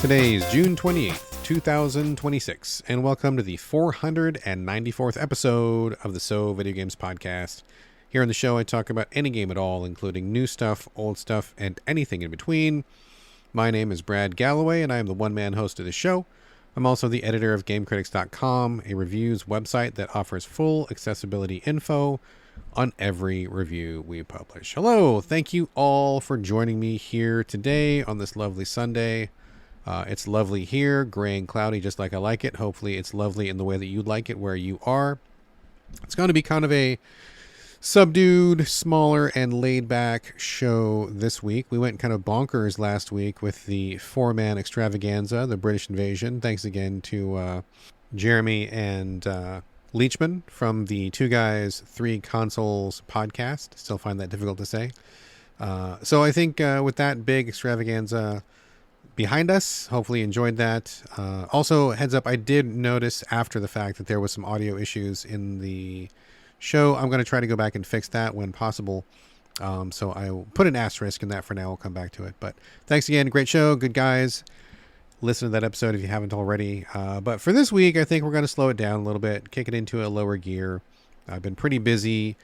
Today is June 28th, 2026, and welcome to the 494th episode of the Video Games podcast. Here on the show, I talk about any game at all, including new stuff, old stuff, and anything in between. My name is Brad Galloway, and I am the one-man host of the show. I'm also the editor of GameCritics.com, a reviews website that offers full accessibility info on every review we publish. Hello, thank you all for joining me here today on this lovely Sunday. It's lovely here, gray and cloudy, just like I like it. Hopefully it's lovely in the way that you like it where you are. It's going to be kind of a subdued, smaller, and laid-back show this week. We went kind of bonkers last week with the four-man extravaganza, the British invasion. Thanks again to Jeremy and Leachman from the Two Guys, Three Consoles podcast. Still find that difficult to say. So I think with that big extravaganza behind us, hopefully enjoyed that. Also, heads up, I did notice after the fact that there was some audio issues in the show. I'm going to try to go back and fix that when possible. So I will put an asterisk in that for now. I'll come back to it. But thanks again. Great show. Good guys. Listen to that episode if you haven't already. But for this week, I think we're going to slow it down a little bit, kick it into a lower gear. I've been pretty busy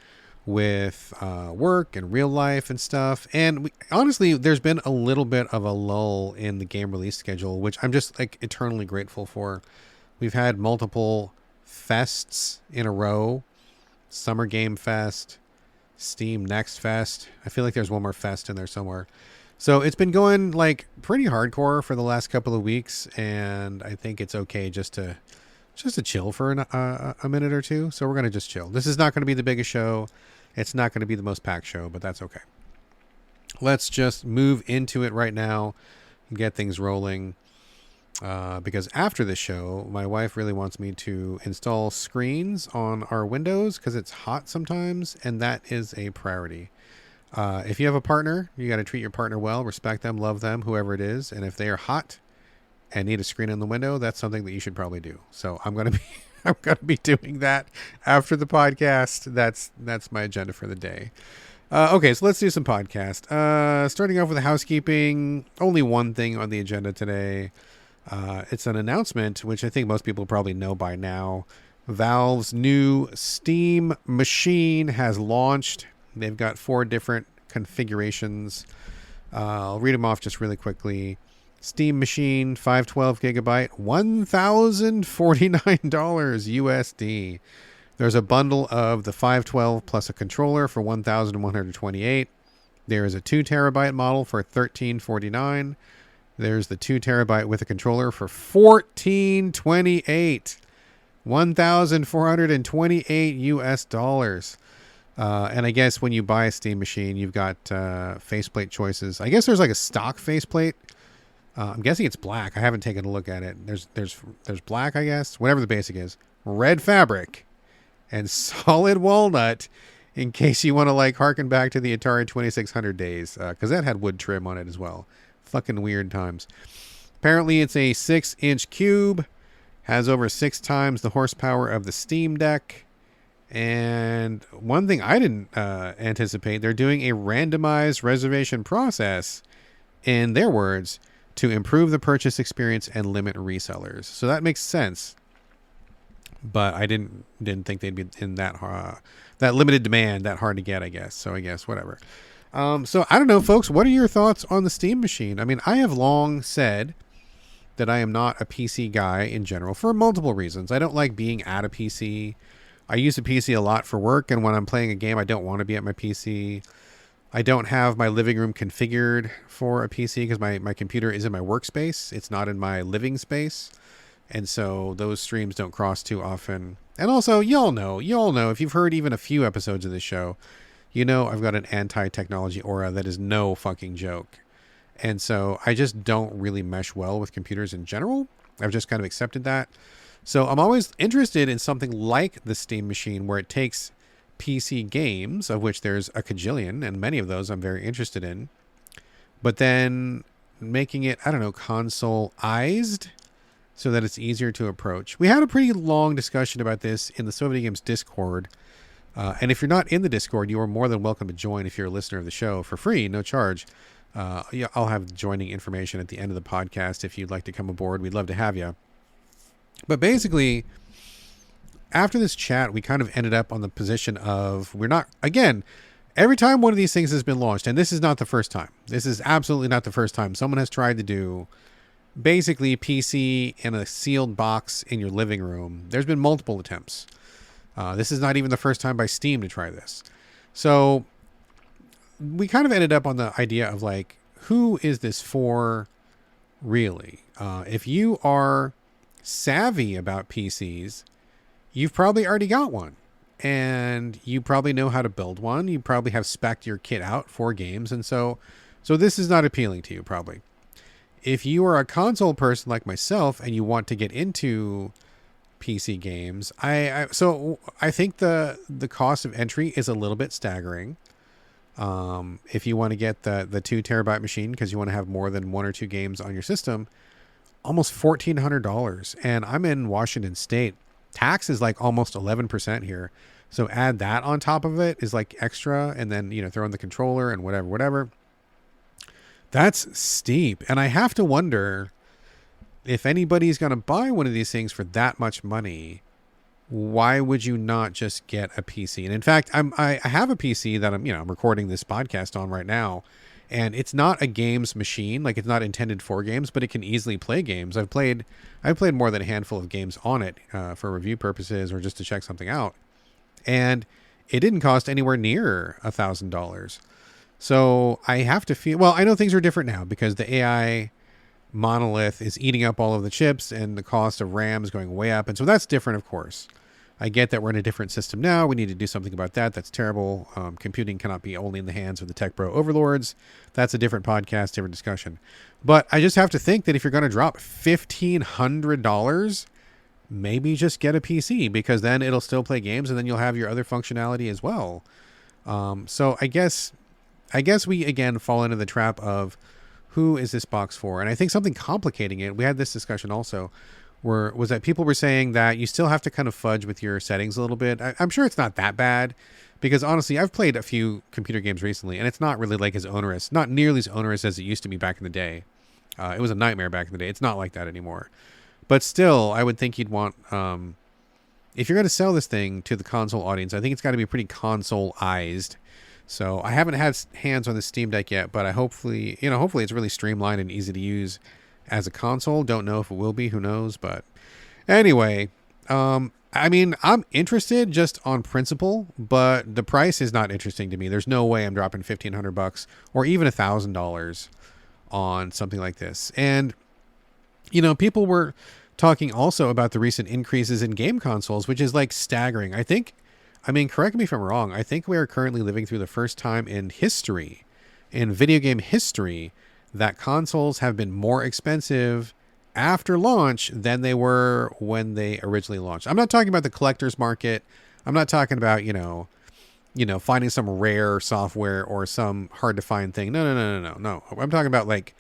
with work and real life and stuff. And honestly, there's been a little bit of a lull in the game release schedule, which I'm just like eternally grateful for. We've had multiple fests in a row. Summer Game Fest, Steam Next Fest. I feel like there's one more fest in there somewhere. So it's been going like pretty hardcore for the last couple of weeks, and I think it's okay just to chill for a minute or two. So we're going to just chill. This is not going to be the biggest show. It's not going to be the most packed show, but that's okay. Let's just move into it right now and get things rolling. Because after the show, my wife really wants me to install screens on our windows because it's hot sometimes, and that is a priority. If you have a partner, you got to treat your partner well, respect them, love them, whoever it is. And if they are hot and need a screen in the window, that's something that you should probably do. So I'm going to be doing that after the podcast. That's my agenda for the day. Okay, so let's do some podcast. Starting off with the housekeeping, only one thing on the agenda today. It's an announcement, which I think most people probably know by now. Valve's new Steam machine has launched. They've got 4 different configurations. I'll read them off just really quickly. Steam machine, 512 gigabyte, $1,049 USD. There's a bundle of the 512 plus a controller for $1,128. There is a 2 terabyte model for $1,349. There's the 2 terabyte with a controller for $1,428. $1,428 US dollars. And I guess when you buy a Steam machine, you've got faceplate choices. I guess there's like a stock faceplate. I'm guessing it's black. I haven't taken a look at it. There's black, I guess. Whatever the basic is. Red fabric and solid walnut in case you want to like harken back to the Atari 2600 days. Because that had wood trim on it as well. Fucking weird times. Apparently it's a 6-inch cube. Has over 6 times the horsepower of the Steam Deck. And one thing I didn't anticipate, they're doing a randomized reservation process, in their words, to improve the purchase experience and limit resellers. So that makes sense. But I didn't think they'd be in that limited demand, that hard to get, I guess. So I guess whatever. So I don't know, folks, what are your thoughts on the Steam machine? I mean, I have long said that I am not a PC guy in general for multiple reasons. I don't like being at a PC. I use a PC a lot for work, and when I'm playing a game, I don't want to be at my PC. I don't have my living room configured for a PC because my computer is in my workspace. It's not in my living space. And so those streams don't cross too often. And also, y'all know, if you've heard even a few episodes of this show, you know I've got an anti-technology aura that is no fucking joke. And so I just don't really mesh well with computers in general. I've just kind of accepted that. So I'm always interested in something like the Steam machine where it takes PC games, of which there's a cajillion, and many of those I'm very interested in, but then making it, I don't know, console-ized so that it's easier to approach. We had a pretty long discussion about this in the Videogames Discord. And if you're not in the Discord, you are more than welcome to join if you're a listener of the show for free, no charge. Yeah, I'll have joining information at the end of the podcast if you'd like to come aboard. We'd love to have you. But basically, after this chat, we kind of ended up on the position of we're not, again, every time one of these things has been launched, and this is not the first time. This is absolutely not the first time someone has tried to do basically PC in a sealed box in your living room. There's been multiple attempts. This is not even the first time by Steam to try this. So we kind of ended up on the idea of like, who is this for really? If you are savvy about PCs, you've probably already got one. And you probably know how to build one. You probably have spec'd your kit out for games. And so this is not appealing to you, probably. If you are a console person like myself and you want to get into PC games, I think the cost of entry is a little bit staggering. If you want to get the 2 terabyte machine because you want to have more than 1 or 2 games on your system, almost $1,400. And I'm in Washington State. Tax is like almost 11% here. So add that on top of it is like extra, and then, throw in the controller and whatever. That's steep. And I have to wonder if anybody's going to buy one of these things for that much money, why would you not just get a PC? And in fact, I have a PC that I'm recording this podcast on right now, and it's not a games machine. Like, it's not intended for games, but it can easily play games. I've played more than a handful of games on it for review purposes or just to check something out. And it didn't cost anywhere near $1,000. So I have to feel, well, I know things are different now because the AI monolith is eating up all of the chips and the cost of RAM is going way up. And so that's different, of course. I get that we're in a different system now. We need to do something about that. That's terrible. Computing cannot be only in the hands of the tech bro overlords. That's a different podcast, different discussion. But I just have to think that if you're going to drop $1,500, maybe just get a PC, because then it'll still play games and then you'll have your other functionality as well. So I guess we again fall into the trap of who is this box for? And I think something complicating it, we had this discussion also, was that people were saying that you still have to kind of fudge with your settings a little bit. I'm sure it's not that bad, because honestly, I've played a few computer games recently, and it's not really like as onerous, not nearly as onerous as it used to be back in the day. It was a nightmare back in the day. It's not like that anymore. But still, I would think you'd want, if you're going to sell this thing to the console audience, I think it's got to be pretty console-ized. So I haven't had hands on the Steam Deck yet, but hopefully it's really streamlined and easy to use as a console. Don't know if it will be, who knows, but anyway, I'm interested just on principle, but the price is not interesting to me. There's no way I'm dropping $1,500 or even $1,000 on something like this. And, people were talking also about the recent increases in game consoles, which is like staggering. Correct me if I'm wrong, I think we are currently living through the first time in history, in video game history, that consoles have been more expensive after launch than they were when they originally launched. I'm not talking about the collector's market. I'm not talking about, finding some rare software or some hard to find thing. No. I'm talking about like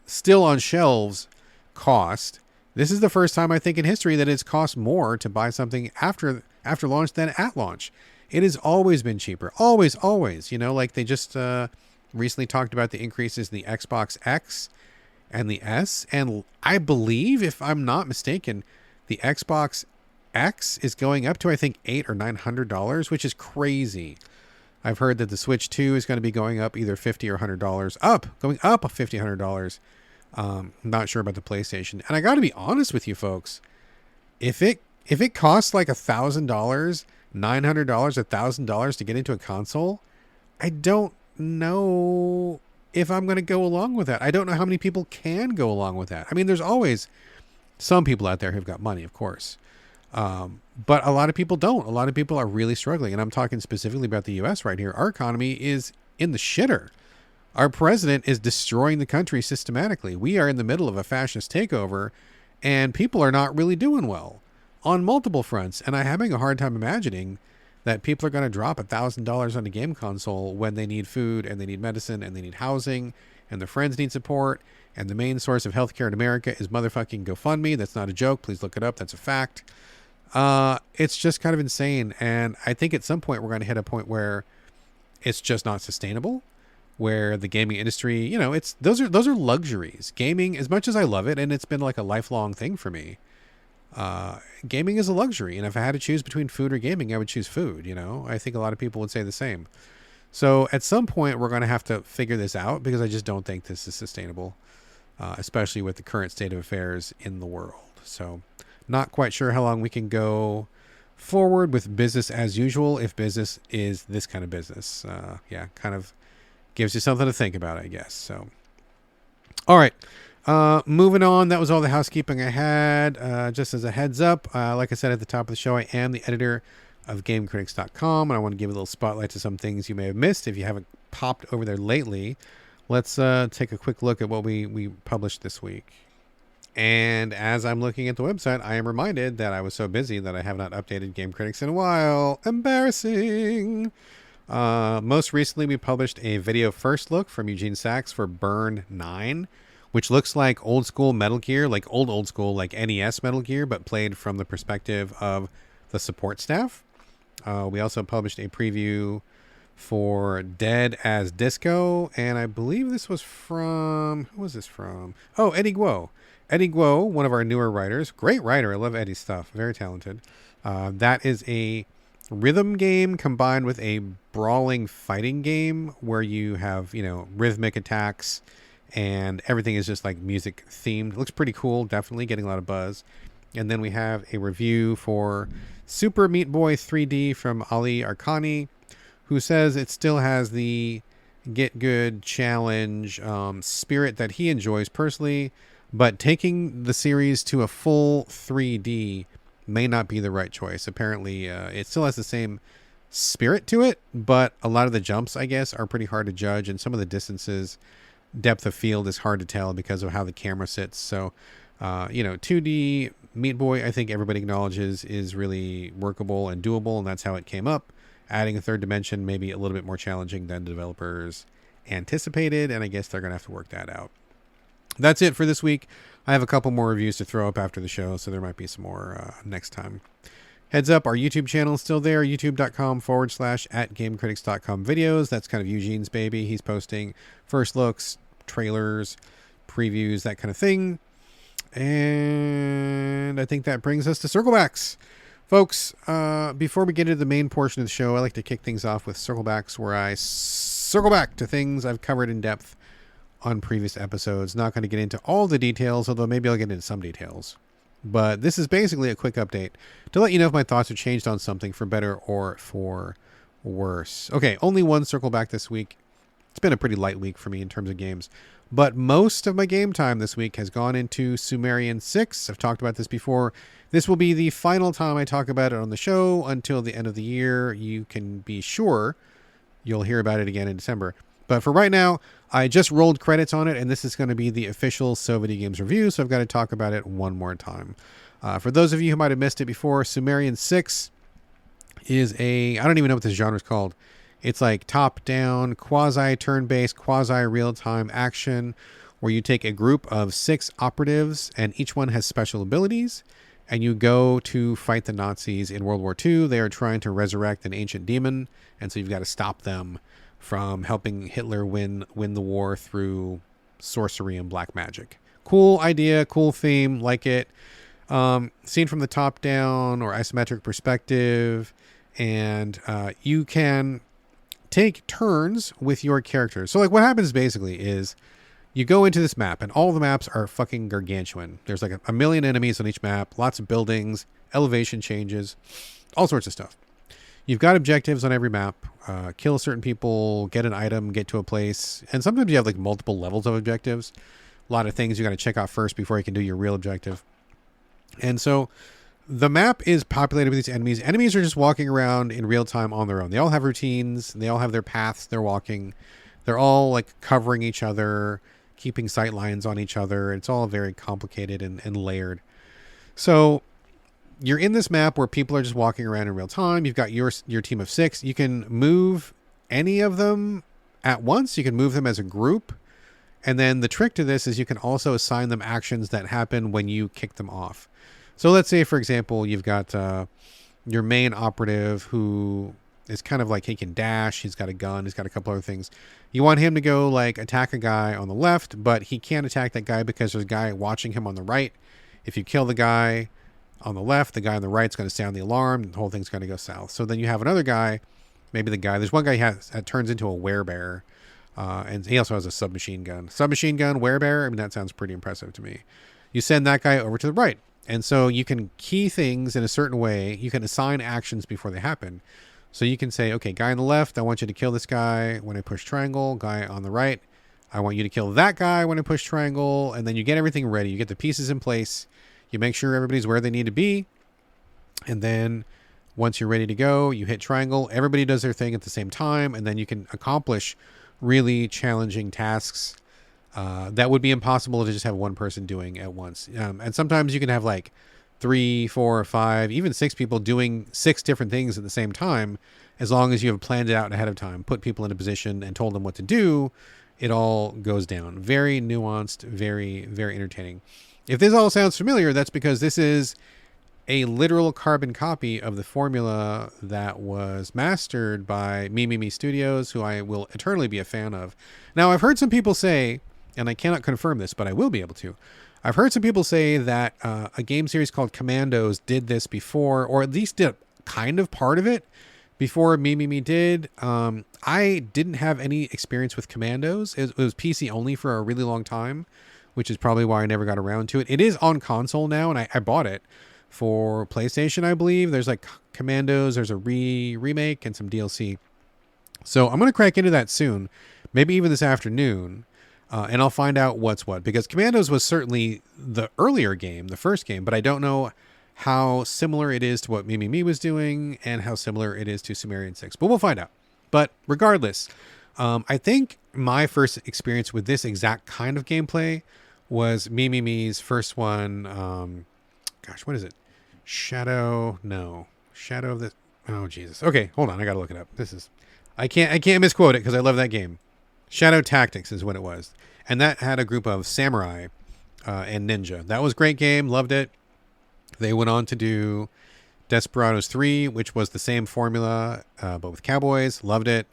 still on shelves cost. This is the first time I think in history that it's cost more to buy something after launch than at launch. It has always been cheaper. Always. They just recently talked about the increases in the Xbox X and the S. And I believe, if I'm not mistaken, the Xbox X is going up to, I think, $800 or $900, which is crazy. I've heard that the Switch 2 is going to be going up either $50 or $100, going up $50, $100. Not sure about the PlayStation. And I got to be honest with you folks, if it costs like $1,000, $900, $1,000 to get into a console, I don't know if I'm going to go along with that. I don't know how many people can go along with that. There's always some people out there who've got money, of course. But a lot of people don't. A lot of people are really struggling. And I'm talking specifically about the US right here. Our economy is in the shitter. Our president is destroying the country systematically. We are in the middle of a fascist takeover, and people are not really doing well on multiple fronts. And I'm having a hard time imagining that people are going to drop $1,000 on a game console when they need food and they need medicine and they need housing and their friends need support. And the main source of healthcare in America is motherfucking GoFundMe. That's not a joke. Please look it up. That's a fact. It's just kind of insane. And I think at some point we're going to hit a point where it's just not sustainable. where the gaming industry, it's those are luxuries. Gaming, as much as I love it, and it's been like a lifelong thing for me. Gaming is a luxury, and if I had to choose between food or gaming, I would choose food. I think a lot of people would say the same. So at some point, we're going to have to figure this out, because I just don't think this is sustainable, especially with the current state of affairs in the world. So not quite sure how long we can go forward with business as usual if business is this kind of business. Kind of gives you something to think about, I guess. So, all right. Moving on. That was all the housekeeping I had. Just as a heads up, like I said at the top of the show, I am the editor of GameCritics.com, and I want to give a little spotlight to some things you may have missed if you haven't popped over there lately. Let's take a quick look at what we published this week. And as I'm looking at the website, I am reminded that I was so busy that I have not updated Game Critics in a while. Embarrassing. Most recently, we published a video first look from Eugene Sachs for Burn 9, which looks like old school Metal Gear, like old school, like NES Metal Gear, but played from the perspective of the support staff. We also published a preview for Dead as Disco, and I believe this was from... Who was this from? Oh, Eddie Guo. Eddie Guo, one of our newer writers. Great writer. I love Eddie's stuff. Very talented. That is a rhythm game combined with a brawling fighting game where you have, rhythmic attacks and everything is just like music themed. It looks pretty cool. Definitely getting a lot of buzz. And then we have a review for Super Meat Boy 3D from Ali Arkani, who says it still has the Get Good challenge spirit that he enjoys personally, but taking the series to a full 3D may not be the right choice. Apparently, it still has the same spirit to it, but a lot of the jumps, I guess, are pretty hard to judge, and some of the distances, depth of field is hard to tell because of how the camera sits. So, 2D Meat Boy, I think everybody acknowledges, is really workable and doable, and that's how it came up. Adding a third dimension may be a little bit more challenging than developers anticipated, and I guess they're going to have to work that out. That's it for this week. I have a couple more reviews to throw up after the show, so there might be some more next time. Heads up, our YouTube channel is still there, youtube.com/@gamecritics.com videos. That's kind of Eugene's baby. He's posting first looks, trailers, previews, that kind of thing. And I think that brings us to Circlebacks. Folks, before we get into the main portion of the show, I like to kick things off with Circlebacks, where I circle back to things I've covered in depth on previous episodes. Not going to get into all the details, although maybe I'll get into some details. But this is basically a quick update to let you know if my thoughts have changed on something for better or for worse. Okay, only one circle back this week. It's been a pretty light week for me in terms of games. But most of my game time this week has gone into Sumerian 6. I've talked about this before. This will be the final time I talk about it on the show until the end of the year. You can be sure you'll hear about it again in December. But for right now, I just rolled credits on it, and this is going to be the official So Videogames review, so I've got to talk about it one more time. For those of you who might have missed it before, Sumerian 6 is I don't even know what this genre is called. It's like top-down, quasi-turn-based, quasi-real-time action, where you take a group of 6 operatives, and each one has special abilities, and you go to fight the Nazis in World War II. They are trying to resurrect an ancient demon, and so you've got to stop them from helping Hitler win the war through sorcery and black magic. Cool idea, cool theme, like it. Seen from the top down or isometric perspective, and you can take turns with your characters. So like what happens basically is you go into this map, and all the maps are fucking gargantuan. There's like a million enemies on each map, lots of buildings, elevation changes, all sorts of stuff. You've got objectives on every map, kill certain people, get an item, get to a place. And sometimes you have like multiple levels of objectives. A lot of things you got to check out first before you can do your real objective. And so the map is populated with these enemies. Enemies are just walking around in real time on their own. They all have routines. They all have their paths they're walking. They're all like covering each other, keeping sight lines on each other. It's all very complicated and layered. So you're in this map where people are just walking around in real time. You've got your team of 6. You can move any of them at once. You can move them as a group. And then the trick to this is you can also assign them actions that happen when you kick them off. So let's say, for example, you've got your main operative who is kind of like he can dash. He's got a gun. He's got a couple other things. You want him to go like attack a guy on the left, but he can't attack that guy because there's a guy watching him on the right. If you kill the guy on the left, the guy on the right is going to sound the alarm. The whole thing's going to go south. So then you have another guy, maybe the guy. There's one guy that turns into a werebear, and he also has a submachine gun. Submachine gun, werebear. I mean, that sounds pretty impressive to me. You send that guy over to the right, and so you can key things in a certain way. You can assign actions before they happen. So you can say, okay, guy on the left, I want you to kill this guy when I push triangle. Guy on the right, I want you to kill that guy when I push triangle. And then you get everything ready. You get the pieces in place. You make sure everybody's where they need to be. And then once you're ready to go, you hit triangle. Everybody does their thing at the same time. And then you can accomplish really challenging tasks that would be impossible to just have one person doing at once. And sometimes you can have like 3, 4, 5, even 6 people doing 6 different things at the same time. As long as you have planned it out ahead of time, put people in a position and told them what to do, it all goes down. Very nuanced, very, very entertaining. If this all sounds familiar, that's because this is a literal carbon copy of the formula that was mastered by Me Studios, who I will eternally be a fan of. Now, I've heard some people say, and I cannot confirm this, but I will be able to. I've heard some people say that a game series called Commandos did this before, or at least did kind of part of it before Me did. I didn't have any experience with Commandos. It was PC only for a really long time, which is probably why I never got around to it. It is on console now, and I bought it for PlayStation, I believe. There's like Commandos, there's a remake and some DLC. So I'm going to crack into that soon, maybe even this afternoon, and I'll find out what's what. Because Commandos was certainly the earlier game, the first game, but I don't know how similar it is to what Me was doing and how similar it is to Sumerian 6. But we'll find out. But regardless, I think my first experience with this exact kind of gameplay was Me's first one. Gosh, what is it? Shadow of the... Oh, Jesus. Okay, hold on. I got to look it up. I can't misquote it because I love that game. Shadow Tactics is what it was. And that had a group of samurai and ninja. That was a great game. Loved it. They went on to do Desperados 3, which was the same formula, but with cowboys. Loved it.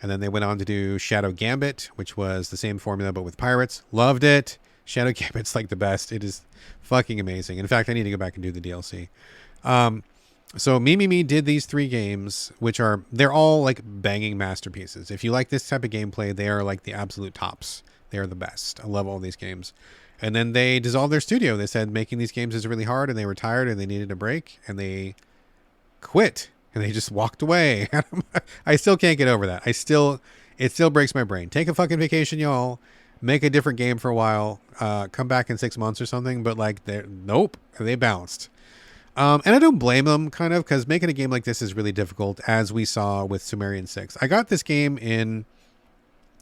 And then they went on to do Shadow Gambit, which was the same formula, but with pirates. Loved it. Shadow Gambit's like the best. It is fucking amazing. In fact, I need to go back and do the DLC. So Me did these 3 games, they're all like banging masterpieces. If you like this type of gameplay, they are like the absolute tops. They are the best. I love all these games. And then they dissolved their studio. They said making these games is really hard, and they were tired and they needed a break, and they quit and they just walked away. I still can't get over that. It still breaks my brain. Take a fucking vacation, y'all. Make a different game for a while. Come back in 6 months or something. But like, nope, they bounced. And I don't blame them, kind of, because making a game like this is really difficult, as we saw with Sumerian 6. I got this game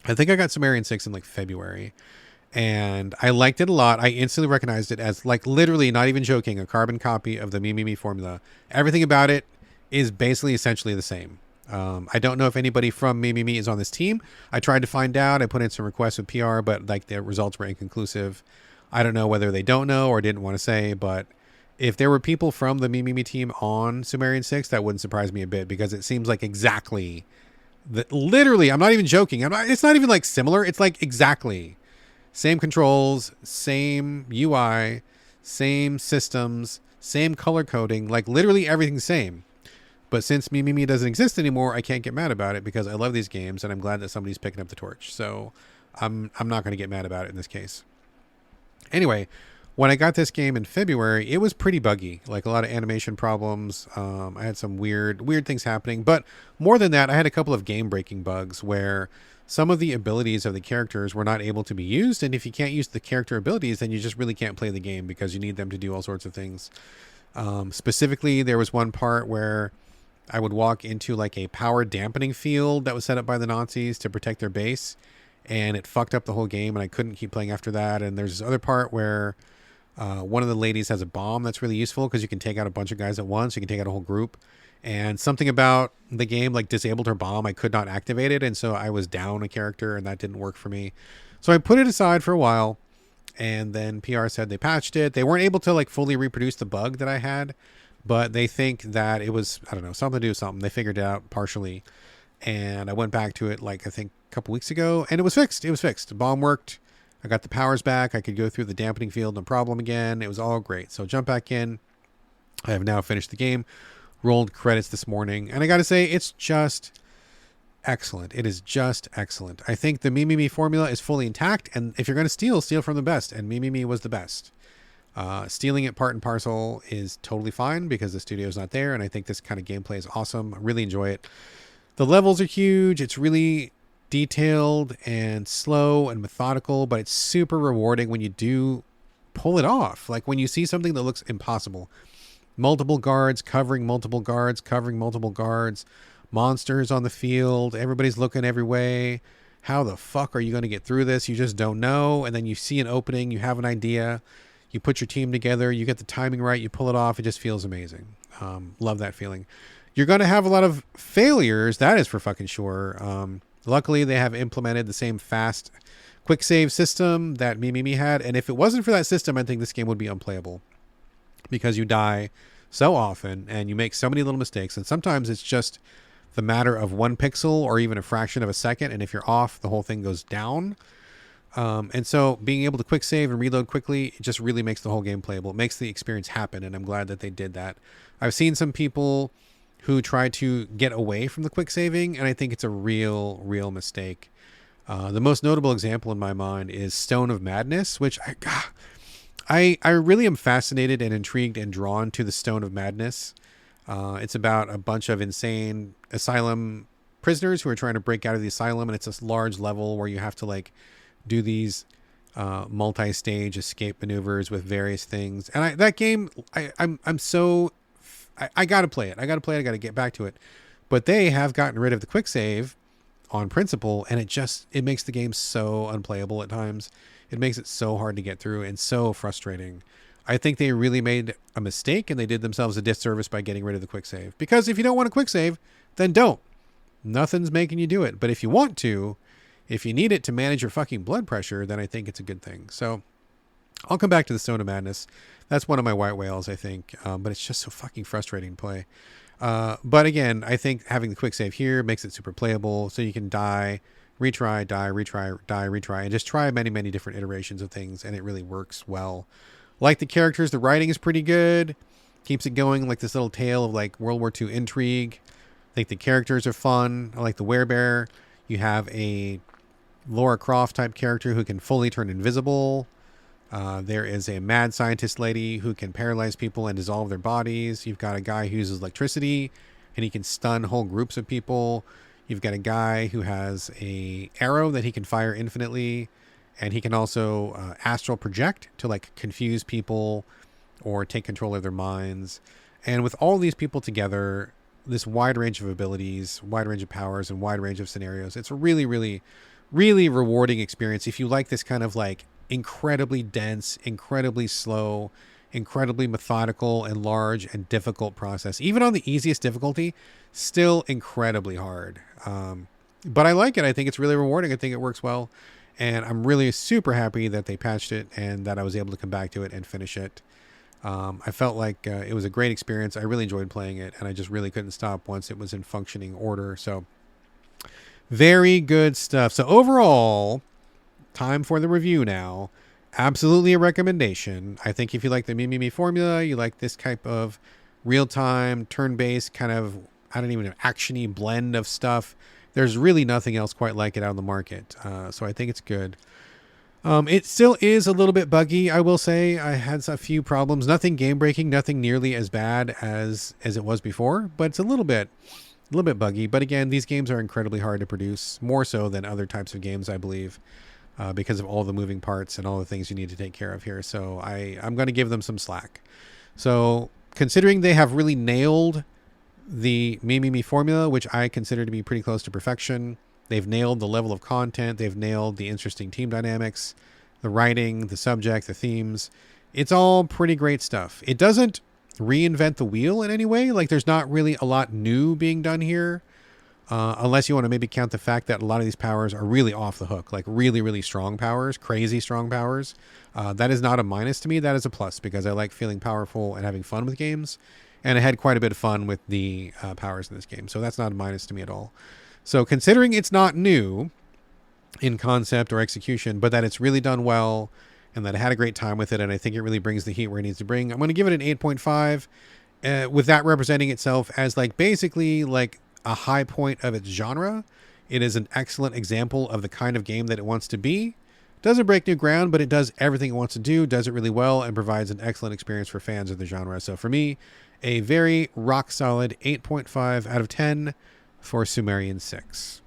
I think I got Sumerian 6 in like February, and I liked it a lot. I instantly recognized it as, like, literally, not even joking, a carbon copy of the Me formula. Everything about it is basically essentially the same. I don't know if anybody from Me is on this team. I tried to find out. I put in some requests with PR, but like the results were inconclusive. I don't know whether they don't know or didn't want to say, but if there were people from the Me team on Sumerian 6, that wouldn't surprise me a bit, because it seems like exactly literally, I'm not even joking. It's not even like similar. It's like exactly same controls, same UI, same systems, same color coding, like literally everything's same. But since Me doesn't exist anymore, I can't get mad about it, because I love these games and I'm glad that somebody's picking up the torch. So I'm not going to get mad about it in this case. Anyway, when I got this game in February, it was pretty buggy, like a lot of animation problems. I had some weird things happening, but more than that, I had a couple of game-breaking bugs where some of the abilities of the characters were not able to be used. And if you can't use the character abilities, then you just really can't play the game, because you need them to do all sorts of things. Specifically, there was one part where I would walk into like a power dampening field that was set up by the Nazis to protect their base, and it fucked up the whole game, and I couldn't keep playing after that. And there's this other part where one of the ladies has a bomb that's really useful, because you can take out a bunch of guys at once. You can take out a whole group, and something about the game like disabled her bomb. I could not activate it, and so I was down a character, and that didn't work for me. So I put it aside for a while, and then PR said they patched it. They weren't able to like fully reproduce the bug that I had, but they think that it was, I don't know, something to do with something. They figured it out partially. And I went back to it, like, I think a couple weeks ago, and it was fixed. It was fixed. The bomb worked. I got the powers back. I could go through the dampening field, no problem again. It was all great. So jump back in. I have now finished the game, rolled credits this morning, and I got to say, it's just excellent. It is just excellent. I think the Me formula is fully intact, and if you're going to steal from the best, and Me was the best. Stealing it part and parcel is totally fine because the studio's not there, and I think this kind of gameplay is awesome. I really enjoy it. The levels are huge. It's really detailed and slow and methodical, but it's super rewarding when you do pull it off. Like when you see something that looks impossible. Multiple guards covering multiple guards, monsters on the field, everybody's looking every way. How the fuck are you going to get through this? You just don't know. And then you see an opening, you have an idea, you put your team together, you get the timing right, you pull it off. It just feels amazing. Love that feeling. You're going to have a lot of failures. That is for fucking sure. Luckily, they have implemented the same fast quick save system that Me had. And if it wasn't for that system, I think this game would be unplayable because you die so often and you make so many little mistakes. And sometimes it's just the matter of 1 pixel or even a fraction of a second. And if you're off, the whole thing goes down. And so being able to quick save and reload quickly, it just really makes the whole game playable. It makes the experience happen. And I'm glad that they did that. I've seen some people who try to get away from the quick saving, and I think it's a real mistake. The most notable example in my mind is Stone of Madness, which I really am fascinated and intrigued and drawn to the Stone of Madness. It's about a bunch of insane asylum prisoners who are trying to break out of the asylum, and it's this large level where you have to like do these multi-stage escape maneuvers with various things. And that game, I got to play it. I got to get back to it. But they have gotten rid of the quick save on principle, and it makes the game so unplayable at times. It makes it so hard to get through and so frustrating. I think they really made a mistake, and they did themselves a disservice by getting rid of the quick save. Because if you don't want a quick save, then don't. Nothing's making you do it. But if you want to, if you need it to manage your fucking blood pressure, then I think it's a good thing. So I'll come back to the Stone of Madness. That's one of my white whales, I think. But it's just so fucking frustrating to play. But again, I think having the quick save here makes it super playable. So you can die, retry, and just try many different iterations of things. And it really works well. Like the characters, the writing is pretty good. Keeps it going like this little tale of like World War II intrigue. I think the characters are fun. I like the werebear. You have a Lara Croft type character who can fully turn invisible. There is a mad scientist lady who can paralyze people and dissolve their bodies. You've got a guy who uses electricity and he can stun whole groups of people. You've got a guy who has a arrow that he can fire infinitely, and he can also astral project to like confuse people or take control of their minds. And with all these people together, this wide range of abilities, wide range of powers, and wide range of scenarios, it's a really rewarding experience if you like this kind of like incredibly dense, incredibly slow, incredibly methodical and large and difficult process. Even on the easiest difficulty, still incredibly hard. But I like it. I think it's really rewarding. I think it works well. And I'm really super happy that they patched it and that I was able to come back to it and finish it. I felt like it was a great experience. I really enjoyed playing it, and I just really couldn't stop once it was in functioning order. So very good stuff. So overall, time for the review now. Absolutely a recommendation. I think if you like the Me formula, you like this type of real-time, turn-based kind of, I don't even know, action-y blend of stuff, there's really nothing else quite like it out on the market. So I think it's good. It still is a little bit buggy, I will say. I had a few problems. Nothing game-breaking, nothing nearly as bad as it was before, but it's a little bit buggy. But again, these games are incredibly hard to produce, more so than other types of games, I believe. Because of all the moving parts and all the things you need to take care of here. So I'm going to give them some slack. So considering they have really nailed the Me formula, which I consider to be pretty close to perfection, they've nailed the level of content, they've nailed the interesting team dynamics, the writing, the subject, the themes. It's all pretty great stuff. It doesn't reinvent the wheel in any way. Like there's not really a lot new being done here. Unless you want to maybe count the fact that a lot of these powers are really off the hook, like really strong powers, crazy strong powers. That is not a minus to me. That is a plus because I like feeling powerful and having fun with games. And I had quite a bit of fun with the powers in this game. So that's not a minus to me at all. So considering it's not new in concept or execution, but that it's really done well and that I had a great time with it, and I think it really brings the heat where it needs to bring, I'm going to give it an 8.5, with that representing itself as like basically like a high point of its genre. It is an excellent example of the kind of game that it wants to be. Doesn't break new ground, but it does everything it wants to do, does it really well, and provides an excellent experience for fans of the genre. So for me, a very rock solid 8.5 out of 10 for Sumerian 6.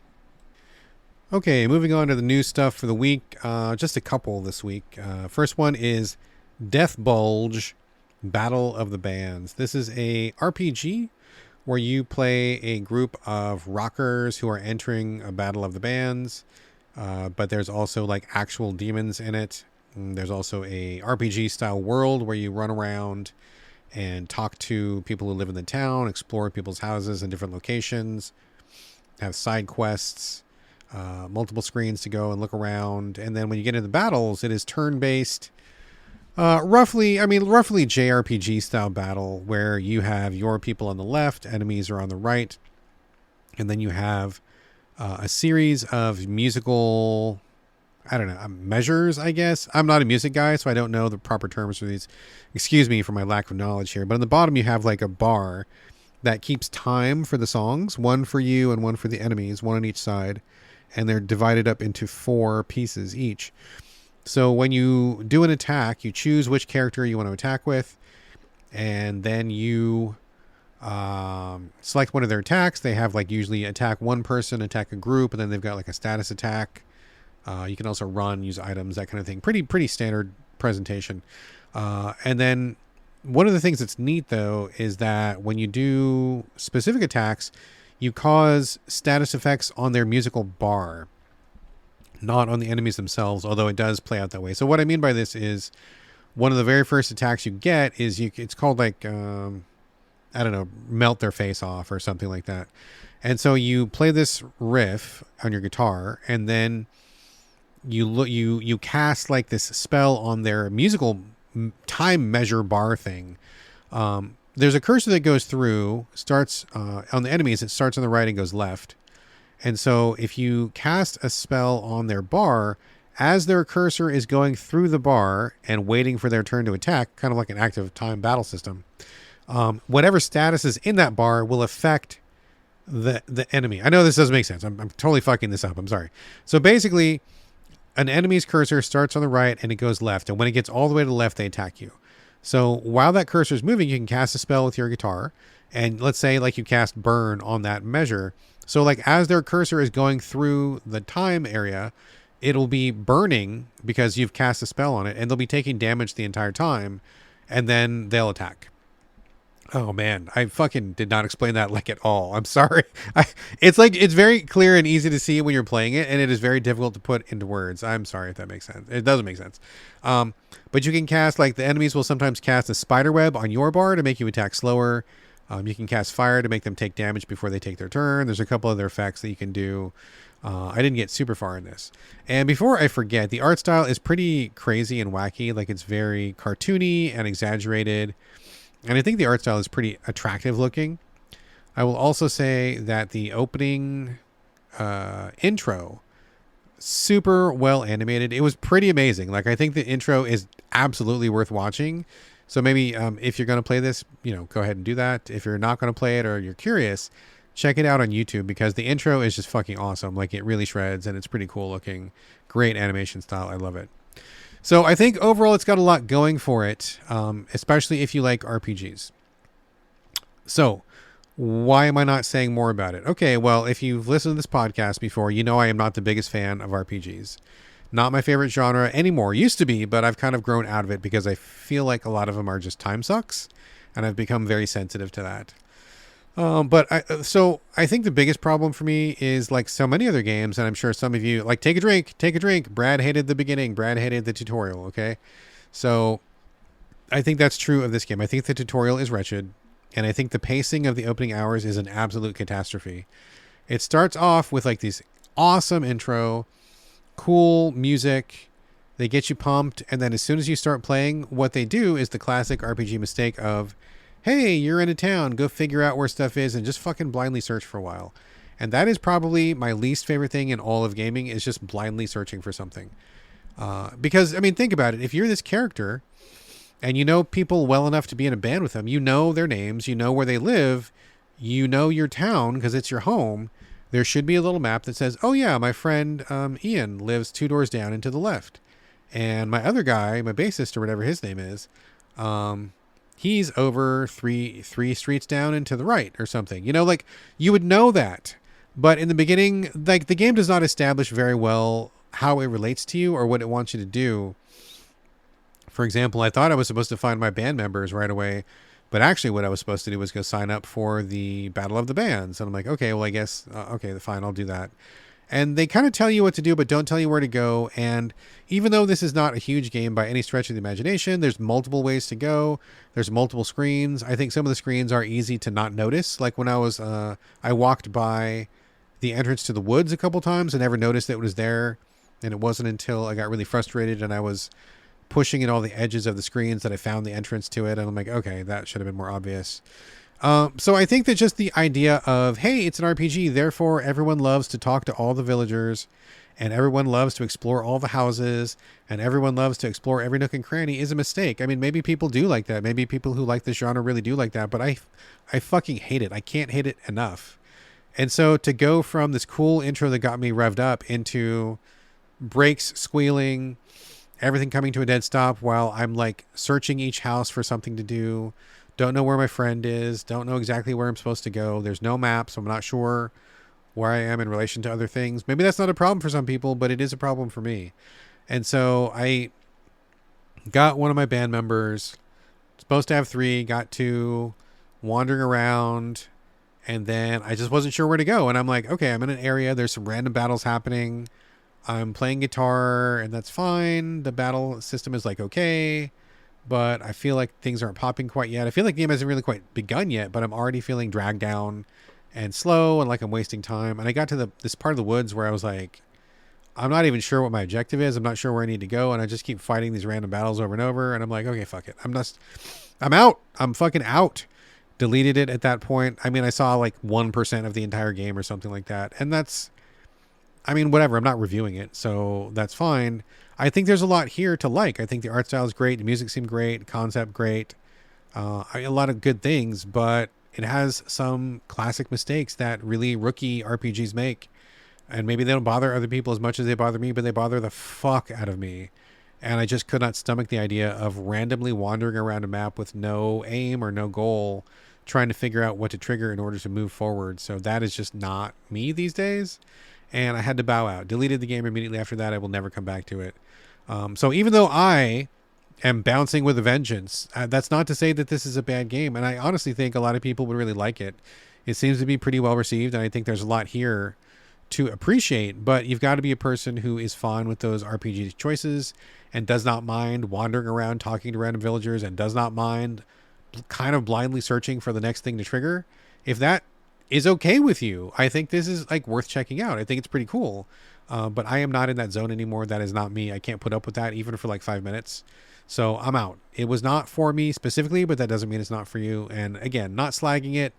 Okay, moving on to the new stuff for the week. Just a couple this week. First one is Deathbulge, Battle of the Bands. This is a RPG where you play a group of rockers who are entering a battle of the bands. But there's also like actual demons in it. And there's also a RPG style world where you run around and talk to people who live in the town, explore people's houses in different locations, have side quests, multiple screens to go and look around. And then when you get into the battles, it is turn-based, roughly JRPG style battle where you have your people on the left, enemies are on the right. And then you have a series of musical, measures, I guess. I'm not a music guy, so I don't know the proper terms for these. Excuse me for my lack of knowledge here. But on the bottom, you have like a bar that keeps time for the songs, one for you and one for the enemies, one on each side. And they're divided up into 4 pieces each. So when you do an attack, you choose which character you want to attack with. And then you select one of their attacks. They have like usually attack one person, attack a group, and then they've got like a status attack. You can also run, use items, that kind of thing. Pretty standard presentation. And then one of the things that's neat though is that when you do specific attacks, you cause status effects on their musical bar, not on the enemies themselves, although it does play out that way. So what I mean by this is one of the very first attacks you get is it's called like melt their face off or something like that. And so you play this riff on your guitar, and then you cast like this spell on their musical time measure bar thing. There's a cursor that goes through, starts on the enemies, it starts on the right and goes left. And so if you cast a spell on their bar, as their cursor is going through the bar and waiting for their turn to attack, kind of like an active time battle system, whatever status is in that bar will affect the enemy. I know this doesn't make sense. I'm totally fucking this up. I'm sorry. So basically, an enemy's cursor starts on the right and it goes left. And when it gets all the way to the left, they attack you. So while that cursor is moving, you can cast a spell with your guitar. And let's say like you cast burn on that measure. So like as their cursor is going through the time area, it'll be burning because you've cast a spell on it, and they'll be taking damage the entire time, and then they'll attack. Oh man, I fucking did not explain that like at all. I'm sorry. It's very clear and easy to see when you're playing it, and it is very difficult to put into words. I'm sorry if that makes sense. It doesn't make sense. But you can cast, like the enemies will sometimes cast a spider web on your bar to make you attack slower. You can cast fire to make them take damage before they take their turn. There's a couple other effects that you can do. I didn't get super far in this. And before I forget, the art style is pretty crazy and wacky. Like it's very cartoony and exaggerated. And I think the art style is pretty attractive looking. I will also say that the opening intro, super well animated. It was pretty amazing. Like I think the intro is absolutely worth watching. So maybe if you're going to play this, go ahead and do that. If you're not going to play it or you're curious, check it out on YouTube because the intro is just fucking awesome. Like it really shreds and it's pretty cool looking. Great animation style. I love it. So I think overall it's got a lot going for it, especially if you like RPGs. So why am I not saying more about it? Okay, well, if you've listened to this podcast before, you know I am not the biggest fan of RPGs. Not my favorite genre anymore. Used to be, but I've kind of grown out of it because I feel like a lot of them are just time sucks, and I've become very sensitive to that. So I think the biggest problem for me is like so many other games, and I'm sure some of you like take a drink. Brad hated the beginning. Brad hated the tutorial. Okay. So I think that's true of this game. I think the tutorial is wretched, and I think the pacing of the opening hours is an absolute catastrophe. It starts off with like these awesome intro, cool music. They get you pumped. And then as soon as you start playing, what they do is the classic RPG mistake of, hey, you're in a town, go figure out where stuff is and just fucking blindly search for a while. And that is probably my least favorite thing in all of gaming, is just blindly searching for something. Because, I mean, think about it. If you're this character and you know people well enough to be in a band with them, you know their names, you know where they live, you know your town because it's your home, there should be a little map that says, oh yeah, my friend Ian lives 2 doors down and to the left. And my other guy, my bassist or whatever his name is, he's over three streets down and to the right or something. You know, like, you would know that. But in the beginning, like, the game does not establish very well how it relates to you or what it wants you to do. For example, I thought I was supposed to find my band members right away, but actually what I was supposed to do was go sign up for the Battle of the Bands. And I'm like, okay, well, I guess, okay, fine, I'll do that. And they kind of tell you what to do, but don't tell you where to go. And even though this is not a huge game by any stretch of the imagination, there's multiple ways to go. There's multiple screens. I think some of the screens are easy to not notice. Like when I was, I walked by the entrance to the woods a couple times and never noticed that it was there. And it wasn't until I got really frustrated and I was pushing in all the edges of the screens that I found the entrance to it. And I'm like, okay, that should have been more obvious. So I think that just the idea of, hey, it's an RPG, therefore everyone loves to talk to all the villagers and everyone loves to explore all the houses and everyone loves to explore every nook and cranny is a mistake. I mean, maybe people do like that. Maybe people who like this genre really do like that, but I fucking hate it. I can't hate it enough. And so to go from this cool intro that got me revved up into brakes squealing, everything coming to a dead stop while I'm like searching each house for something to do, don't know where my friend is, don't know exactly where I'm supposed to go. There's no map, so I'm not sure where I am in relation to other things. Maybe that's not a problem for some people, but it is a problem for me. And so I got one of my band members, supposed to have 3, got 2, wandering around, and then I just wasn't sure where to go. And I'm like, okay, I'm in an area, there's some random battles happening. I'm playing guitar and that's fine. The battle system is like, okay, but I feel like things aren't popping quite yet. I feel like the game hasn't really quite begun yet, but I'm already feeling dragged down and slow and like I'm wasting time. And I got to this part of the woods where I was like, I'm not even sure what my objective is. I'm not sure where I need to go. And I just keep fighting these random battles over and over. And I'm like, okay, fuck it. I'm out. I'm fucking out. Deleted it at that point. I mean, I saw like 1% of the entire game or something like that. And that's, I mean, whatever. I'm not reviewing it, so that's fine. I think there's a lot here to like. I think the art style is great. The music seemed great. Concept great. A lot of good things, but it has some classic mistakes that really rookie RPGs make. And maybe they don't bother other people as much as they bother me, but they bother the fuck out of me. And I just could not stomach the idea of randomly wandering around a map with no aim or no goal, trying to figure out what to trigger in order to move forward. So that is just not me these days. And I had to bow out. Deleted the game immediately after that. I will never come back to it. So even though I am bouncing with a vengeance, that's not to say that this is a bad game. And I honestly think a lot of people would really like it. It seems to be pretty well received. And I think there's a lot here to appreciate. But you've got to be a person who is fine with those RPG choices and does not mind wandering around talking to random villagers and does not mind kind of blindly searching for the next thing to trigger. If that is okay with you, I think this is like worth checking out. I think it's pretty cool. But I am not in that zone anymore. That is not me. I can't put up with that even for like 5 minutes. So I'm out. It was not for me specifically, but that doesn't mean it's not for you. And again, not slagging it.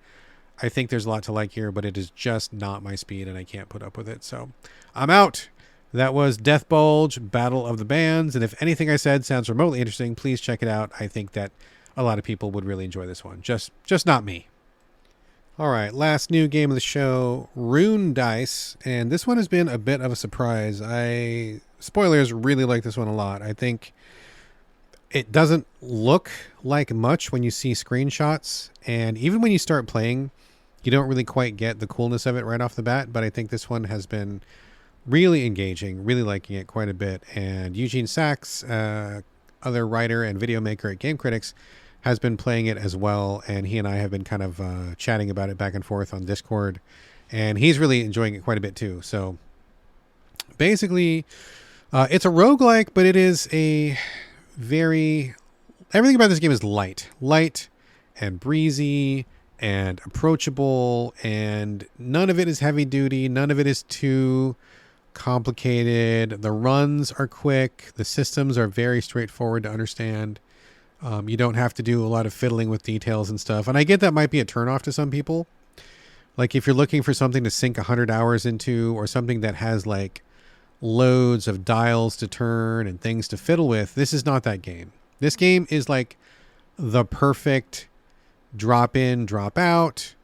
I think there's a lot to like here, but it is just not my speed and I can't put up with it. So I'm out. That was Deathbulge, Battle of the Bands. And if anything I said sounds remotely interesting, please check it out. I think that a lot of people would really enjoy this one. Just not me. All right, last new game of the show, Rune Dice, and this one has been a bit of a surprise. Spoilers, really like this one a lot. I think it doesn't look like much when you see screenshots, and even when you start playing, you don't really quite get the coolness of it right off the bat, but I think this one has been really engaging, really liking it quite a bit, and Eugene Sachs, other writer and video maker at Game Critics, has been playing it as well, and he and I have been kind of chatting about it back and forth on Discord, and he's really enjoying it quite a bit too. So basically, it's a roguelike, but it is a everything about this game is light and breezy and approachable, and none of it is heavy duty, none of it is too complicated. The runs are quick, the systems are very straightforward to understand. You don't have to do a lot of fiddling with details and stuff. And I get that might be a turnoff to some people. Like if you're looking for something to sink 100 hours into, or something that has like loads of dials to turn and things to fiddle with, this is not that game. This game is like the perfect drop in, drop out.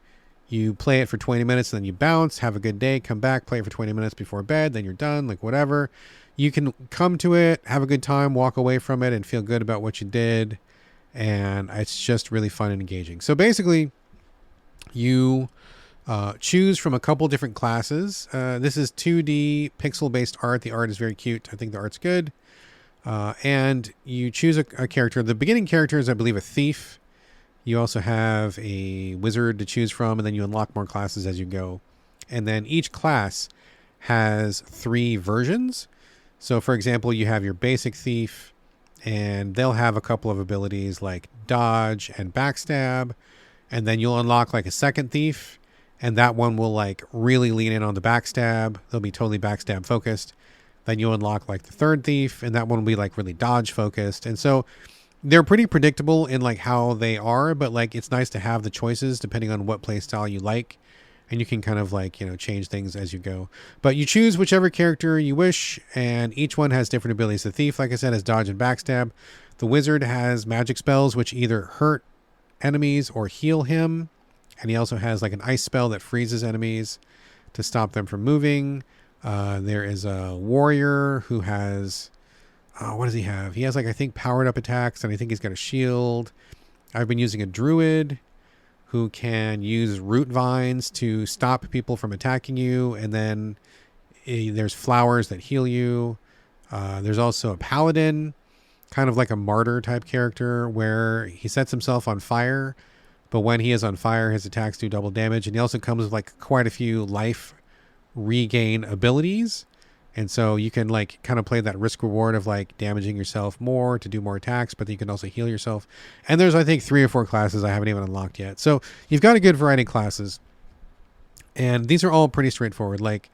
You play it for 20 minutes, and then you bounce, have a good day, come back, play it for 20 minutes before bed, then you're done, like whatever. You can come to it, have a good time, walk away from it, and feel good about what you did. And it's just really fun and engaging. So basically, you choose from a couple different classes. This is 2D pixel-based art. The art is very cute. I think the art's good. And you choose a character. The beginning character is, I believe, a thief. You also have a wizard to choose from, and then you unlock more classes as you go. And then each class has 3 versions. So, for example, you have your basic thief, and they'll have a couple of abilities like dodge and backstab. And then you'll unlock like a second thief, and that one will like really lean in on the backstab. They'll be totally backstab focused. Then you'll unlock like the third thief, and that one will be like really dodge focused. And so they're pretty predictable in like how they are, but like it's nice to have the choices depending on what play style you like, and you can kind of like, you know, change things as you go. But you choose whichever character you wish, and each one has different abilities. The thief, like I said, has dodge and backstab. The wizard has magic spells which either hurt enemies or heal him, and he also has like an ice spell that freezes enemies to stop them from moving. There is a warrior who has what does he have? He has like, I think, powered up attacks, and I think he's got a shield. I've been using a druid who can use root vines to stop people from attacking you, and then there's flowers that heal you. There's also a paladin, kind of like a martyr type character, where he sets himself on fire, but when he is on fire, his attacks do double damage. And he also comes with like quite a few life regain abilities. And so you can like kind of play that risk reward of like damaging yourself more to do more attacks, but you can also heal yourself. And there's, I think, 3 or 4 classes I haven't even unlocked yet. So you've got a good variety of classes. And these are all pretty straightforward. Like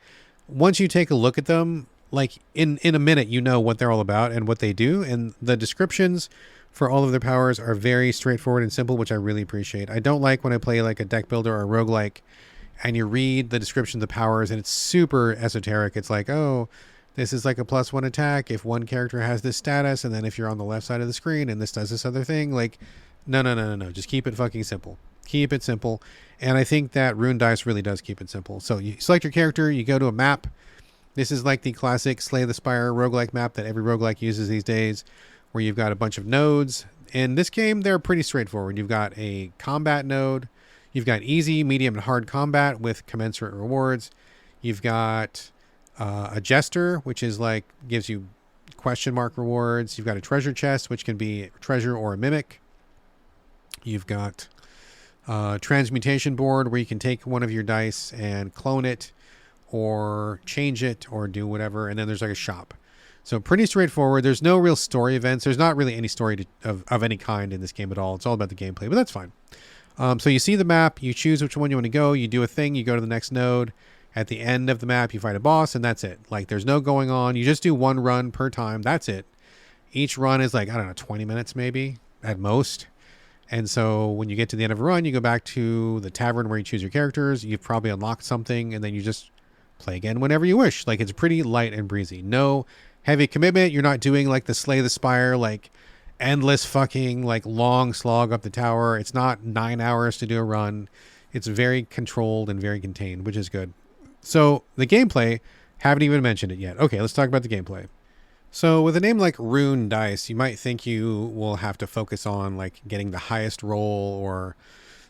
once you take a look at them, like in a minute, you know what they're all about and what they do. And the descriptions for all of their powers are very straightforward and simple, which I really appreciate. I don't like when I play like a deck builder or a roguelike, and you read the description of the powers and it's super esoteric. It's like, oh, this is like a +1 attack if one character has this status, and then if you're on the left side of the screen and this does this other thing. Like, no. Just keep it fucking simple. Keep it simple. And I think that Rune Dice really does keep it simple. So you select your character, you go to a map. This is like the classic Slay the Spire roguelike map that every roguelike uses these days, where you've got a bunch of nodes. In this game, they're pretty straightforward. You've got a combat node. You've got easy, medium, and hard combat with commensurate rewards. You've got a jester, which is like gives you question mark rewards. You've got a treasure chest, which can be treasure or a mimic. You've got a transmutation board where you can take one of your dice and clone it or change it or do whatever. And then there's like a shop. So pretty straightforward. There's no real story events. There's not really any story of any kind in this game at all. It's all about the gameplay, but that's fine. So you see the map, you choose which one you want to go, you do a thing, you go to the next node. At the end of the map, you fight a boss, and that's it. Like, there's no going on. You just do one run per time. That's it. Each run is like, I don't know, 20 minutes maybe at most. And so when you get to the end of a run, you go back to the tavern where you choose your characters. You've probably unlocked something, and then you just play again whenever you wish. Like, it's pretty light and breezy. No heavy commitment. You're not doing like the Slay the Spire, like endless fucking like long slog up the tower. It's not 9 hours to do a run. It's very controlled and very contained, which is good. So the gameplay, haven't even mentioned it yet. Okay, let's talk about the gameplay. So with a name like Rune Dice, you might think you will have to focus on like getting the highest roll or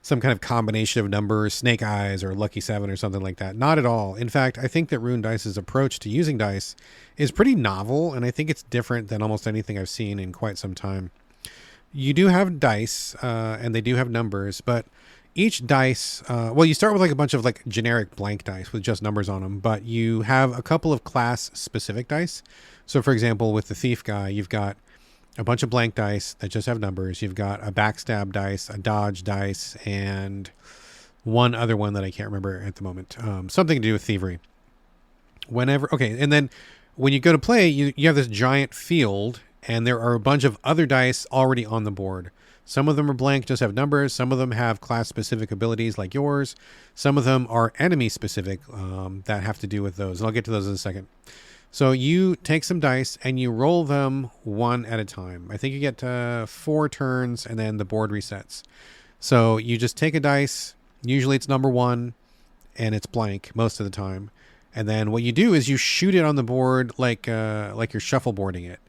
some kind of combination of numbers, snake eyes or lucky 7 or something like that. Not at all. In fact, I think that Rune Dice's approach to using dice is pretty novel, and I think it's different than almost anything I've seen in quite some time. You do have dice, and they do have numbers, but each dice, well, you start with like a bunch of like generic blank dice with just numbers on them, but you have a couple of class specific dice. So for example, with the thief guy, you've got a bunch of blank dice that just have numbers. You've got a backstab dice, a dodge dice, and one other one that I can't remember at the moment. Something to do with thievery. Okay, and then when you go to play, you have this giant field, And there are a bunch of other dice already on the board. Some of them are blank, just have numbers. Some of them have class-specific abilities like yours. Some of them are enemy-specific that have to do with those. And I'll get to those in a second. So you take some dice and you roll them one at a time. I think you get 4 turns and then the board resets. So you just take a dice. Usually it's number 1 and it's blank most of the time. And then what you do is you shoot it on the board like you're shuffleboarding it.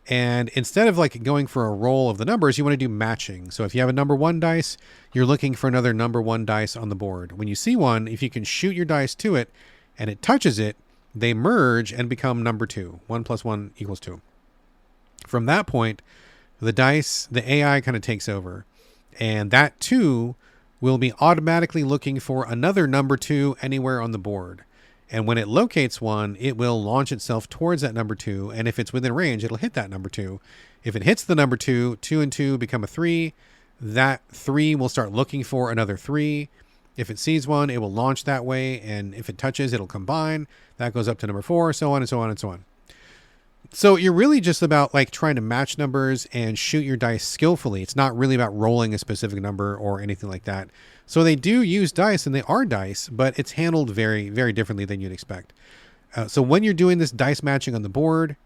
And instead of like going for a roll of the numbers, you want to do matching. So if you have a number 1 dice, you're looking for another number 1 dice on the board. When you see one, if you can shoot your dice to it and it touches it, they merge and become number 2. 1 + 1 = 2. From that point, the AI kind of takes over. And that 2 will be automatically looking for another number 2 anywhere on the board. And when it locates one, it will launch itself towards that number 2. And if it's within range, it'll hit that number 2. If it hits the number 2, 2 and 2 become a 3. That 3 will start looking for another 3. If it sees one, it will launch that way. And if it touches, it'll combine. That goes up to number 4, so on and so on and so on. So you're really just about like trying to match numbers and shoot your dice skillfully. It's not really about rolling a specific number or anything like that. So they do use dice and they are dice, but it's handled very, very differently than you'd expect. So when you're doing this dice matching on the board,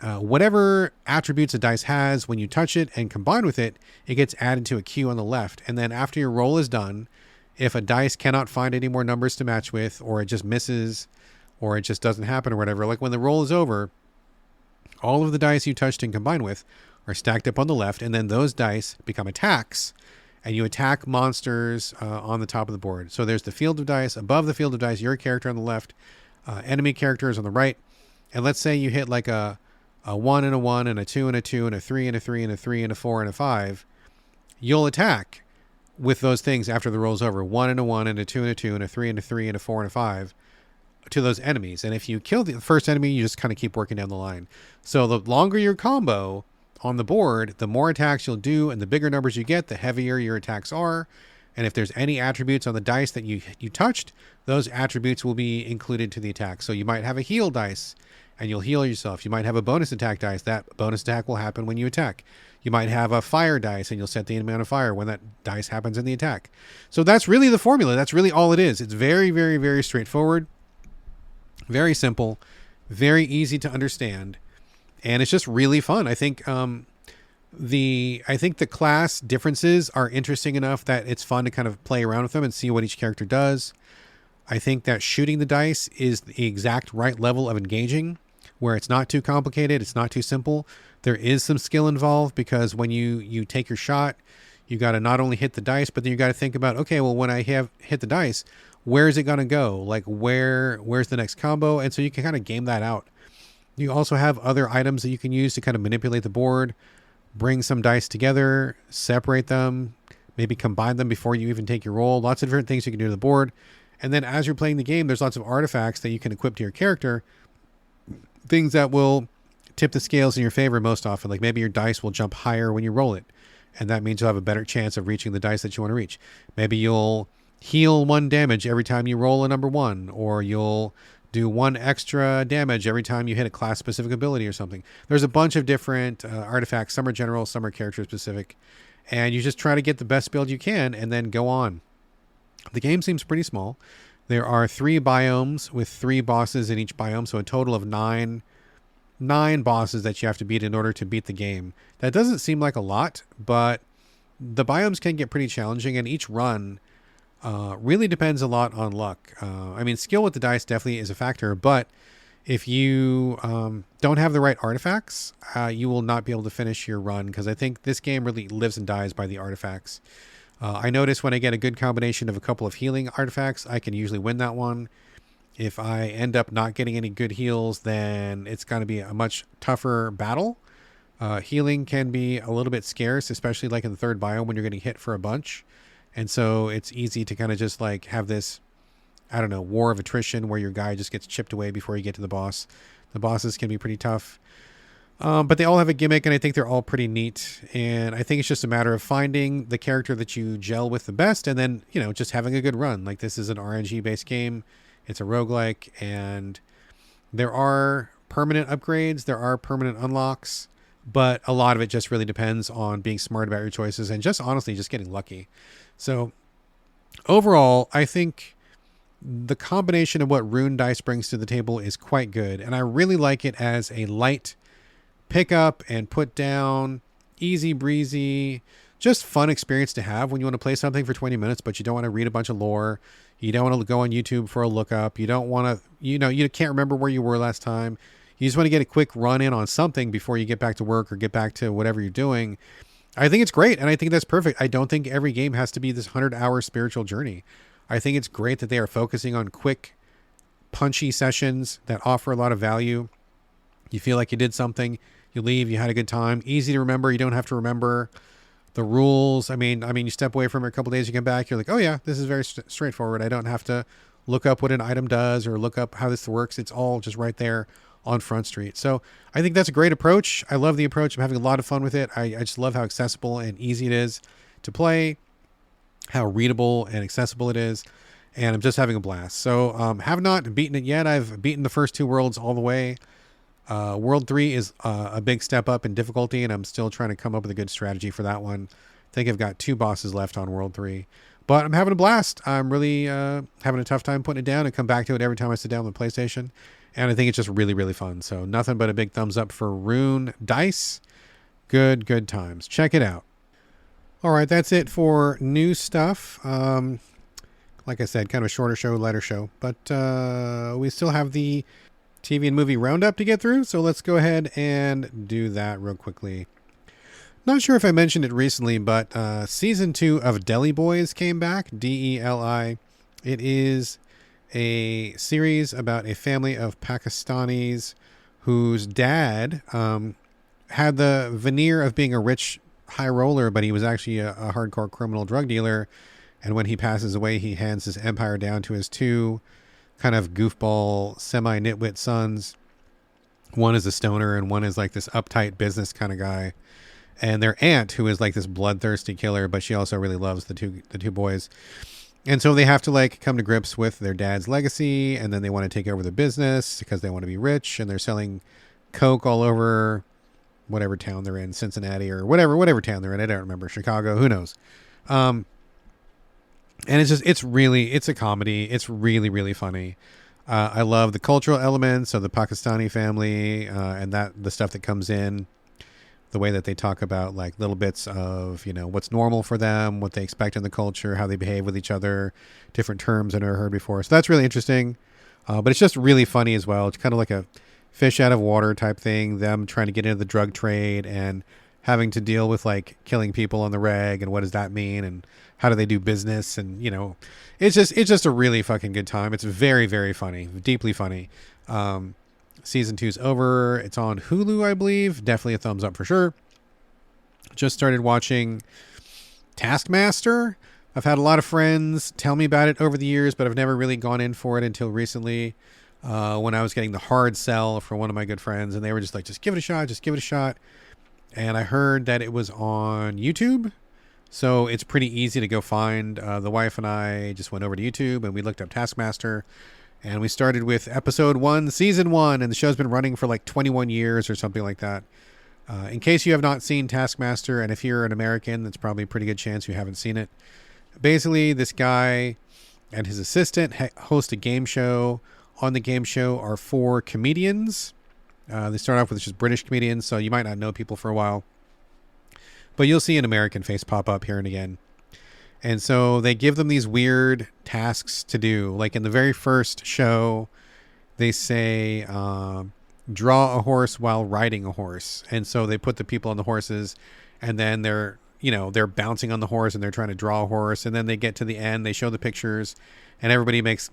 whatever attributes a dice has, when you touch it and combine with it, it gets added to a queue on the left. And then after your roll is done, if a dice cannot find any more numbers to match with, or it just misses, or it just doesn't happen or whatever, like when the roll is over, all of the dice you touched and combined with are stacked up on the left, and then those dice become attacks, and you attack monsters on the top of the board. So there's the field of dice. Above the field of dice, your character on the left, enemy characters on the right. And let's say you hit like a 1 and a 1 and a 2 and a 2 and a 3 and a 3 and a 3 and a 4 and a 5. You'll attack with those things after the roll's over. 1 and a 1 and a 2 and a 2 and a 3 and a 3 and a 4 and a 5 to those enemies. And if you kill the first enemy, you just kind of keep working down the line. So the longer your combo on the board, the more attacks you'll do, and the bigger numbers you get, the heavier your attacks are. And if there's any attributes on the dice that you touched, those attributes will be included to the attack. So you might have a heal dice and you'll heal yourself. You might have a bonus attack dice. That bonus attack will happen when you attack. You might have a fire dice and you'll set the enemy on fire when that dice happens in the attack. So that's really the formula. That's really all it is. It's very, very, very straightforward. Very simple, very easy to understand, and it's just really fun. I think the class differences are interesting enough that it's fun to kind of play around with them and see what each character does. I think that shooting the dice is the exact right level of engaging, where it's not too complicated, it's not too simple. There is some skill involved, because when you take your shot, you got to not only hit the dice, but then you got to think about, okay, well, when I have hit the dice, where is it going to go? Like where's the next combo? And so you can kind of game that out. You also have other items that you can use to kind of manipulate the board, bring some dice together, separate them, maybe combine them before you even take your roll. Lots of different things you can do to the board. And then as you're playing the game, there's lots of artifacts that you can equip to your character, things that will tip the scales in your favor most often. Like maybe your dice will jump higher when you roll it, and that means you'll have a better chance of reaching the dice that you want to reach. Maybe you'll heal 1 damage every time you roll a number 1, or you'll do 1 extra damage every time you hit a class specific ability or something. There's a bunch of different artifacts. Some are general, some are character specific, and you just try to get the best build you can and then go on. The game seems pretty small. There are 3 biomes with 3 bosses in each biome, so a total of 9 bosses that you have to beat in order to beat the game. That doesn't seem like a lot, but the biomes can get pretty challenging, and each run really depends a lot on luck. I mean, skill with the dice definitely is a factor, but if you don't have the right artifacts, you will not be able to finish your run, because I think this game really lives and dies by the artifacts. I notice when I get a good combination of a couple of healing artifacts, I can usually win that one. If I end up not getting any good heals, then it's going to be a much tougher battle. Healing can be a little bit scarce, especially like in the 3rd biome when you're getting hit for a bunch. And so it's easy to kind of just like have this, I don't know, war of attrition where your guy just gets chipped away before you get to the boss. The bosses can be pretty tough. But they all have a gimmick, and I think they're all pretty neat. And I think it's just a matter of finding the character that you gel with the best, and then, you know, just having a good run. Like, this is an RNG-based game. It's a roguelike, and there are permanent upgrades. There are permanent unlocks. but a lot of it just really depends on being smart about your choices and just honestly just getting lucky. So overall, I think the combination of what Rune Dice brings to the table is quite good, and I really like it as a light pick up and put down, easy breezy, just fun experience to have when you want to play something for 20 minutes, but you don't want to read a bunch of lore. You don't want to go on YouTube for a lookup. You don't want to, you can't remember where you were last time. You just want to get a quick run in on something before you get back to work or get back to whatever you're doing. I think it's great, and I think that's perfect. I don't think every game has to be this 100-hour spiritual journey. I think it's great that they are focusing on quick, punchy sessions that offer a lot of value. You feel like you did something, you leave, you had a good time, easy to remember. You don't have to remember the rules. I mean, you step away from it a couple of days, you come back, you're like, oh yeah, this is very straightforward. I don't have to look up what an item does or look up how this works. It's all just right there on Front Street. So I think that's a great approach. I love the approach. I'm having a lot of fun with it. I just love how accessible and easy it is to play, how readable and accessible it is, and I'm just having a blast. So have not beaten it yet. I've beaten the first 2 worlds all the way. World 3 is a big step up in difficulty, and I'm still trying to come up with a good strategy for that one. I think I've got 2 bosses left on World 3, but I'm having a blast. I'm really having a tough time putting it down and come back to it every time I sit down with the PlayStation, and I think it's just really, really fun. So nothing but a big thumbs up for Rune Dice. Good times. Check it out. All right, that's it for new stuff. Like I said, kind of a shorter show, lighter show, but we still have the TV and movie roundup to get through, so let's go ahead and do that real quickly. Not sure if I mentioned it recently, but season 2 of Deli Boys came back, Deli. It is a series about a family of Pakistanis whose dad had the veneer of being a rich high roller, but he was actually a hardcore criminal drug dealer. And when he passes away, he hands his empire down to his 2 kind of goofball, semi-nitwit sons. One is a stoner and one is like this uptight business kind of guy. And their aunt, who is like this bloodthirsty killer, but she also really loves the two boys. And so they have to like come to grips with their dad's legacy, and then they want to take over the business because they want to be rich, and they're selling coke all over whatever town they're in, Cincinnati or whatever town they're in. I don't remember. Chicago, who knows? And it's a comedy. It's really, really funny. I love the cultural elements of the Pakistani family, and the stuff that comes in, the way that they talk about like little bits of, what's normal for them, what they expect in the culture, how they behave with each other, different terms I've never heard before. So that's really interesting. But it's just really funny as well. It's kind of like a fish out of water type thing, them trying to get into the drug trade and having to deal with like killing people on the reg and what does that mean and how do they do business, and it's just a really fucking good time. It's very, very funny, deeply funny. Season 2's over. It's on Hulu, I believe. Definitely a thumbs up for sure. Just started watching Taskmaster. I've had a lot of friends tell me about it over the years, but I've never really gone in for it until recently, when I was getting the hard sell from one of my good friends, and they were just like, just give it a shot. And I heard that it was on YouTube, so it's pretty easy to go find. The wife and I just went over to YouTube and we looked up Taskmaster, and we started with episode 1, season 1, and the show's been running for like 21 years or something like that. In case you have not seen Taskmaster, and if you're an American, that's probably a pretty good chance you haven't seen it. Basically, this guy and his assistant host a game show. On the game show are 4 comedians. They start off with just British comedians, so you might not know people for a while, but you'll see an American face pop up here and again. And so they give them these weird tasks to do. Like in the very first show, they say, draw a horse while riding a horse. And so they put the people on the horses, and then they're bouncing on the horse and they're trying to draw a horse. And then they get to the end, they show the pictures, and everybody makes,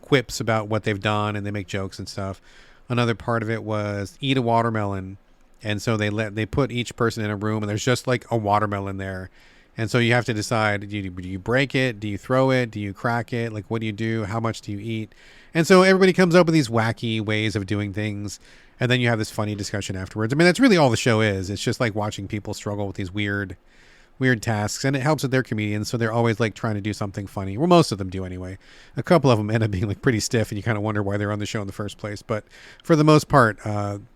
quips about what they've done, and they make jokes and stuff. Another part of it was eat a watermelon. And so they put each person in a room, and there's just like a watermelon there. And so you have to decide, do you break it? Do you throw it? Do you crack it? Like, what do you do? How much do you eat? And so everybody comes up with these wacky ways of doing things. And then you have this funny discussion afterwards. I mean, that's really all the show is. It's just like watching people struggle with these weird weird tasks, and it helps that they're comedians, so they're always like trying to do something funny. Well, most of them do anyway. A couple of them end up being like pretty stiff, and you kind of wonder why they're on the show in the first place. But for the most part,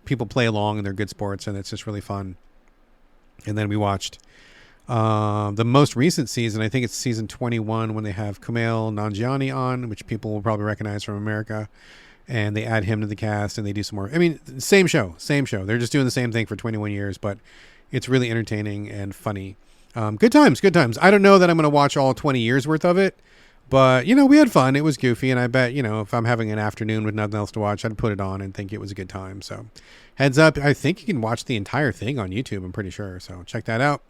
people play along and they're good sports, and it's just really fun. And then we watched the most recent season. I think it's season 21 when they have Kumail Nanjiani on, which people will probably recognize from America. And they add him to the cast, and they do some more. I mean, same show. They're just doing the same thing for 21 years, but it's really entertaining and funny. Good times. I don't know that I'm going to watch all 20 years worth of it, but, we had fun. It was goofy, and I bet, if I'm having an afternoon with nothing else to watch, I'd put it on and think it was a good time. So heads up, I think you can watch the entire thing on YouTube, I'm pretty sure. So check that out.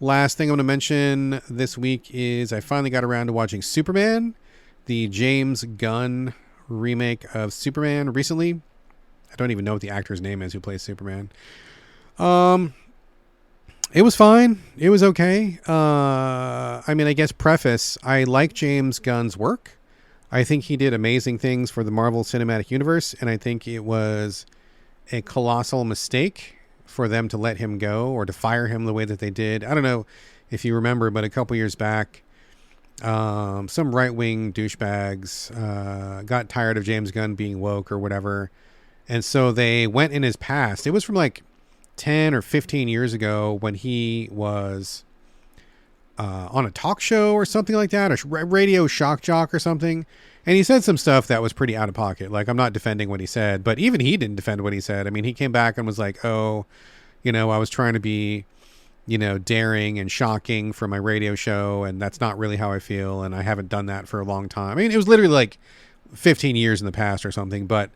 Last thing I'm going to mention this week is I finally got around to watching Superman, the James Gunn remake of Superman recently. I don't even know what the actor's name is who plays Superman. It was fine. It was okay. I guess preface, I like James Gunn's work. I think he did amazing things for the Marvel Cinematic Universe, and I think it was a colossal mistake for them to let him go or to fire him the way that they did. I don't know if you remember, but a couple years back, some right-wing douchebags got tired of James Gunn being woke or whatever, and so they went in his past. It was from like 10 or 15 years ago when he was on a talk show or something like that, or radio shock jock or something, and he said some stuff that was pretty out of pocket. Like, I'm not defending what he said, but even he didn't defend what he said. I mean, he came back and was like, I was trying to be daring and shocking for my radio show, and that's not really how I feel, and I haven't done that for a long time. I mean, it was literally like 15 years in the past or something, but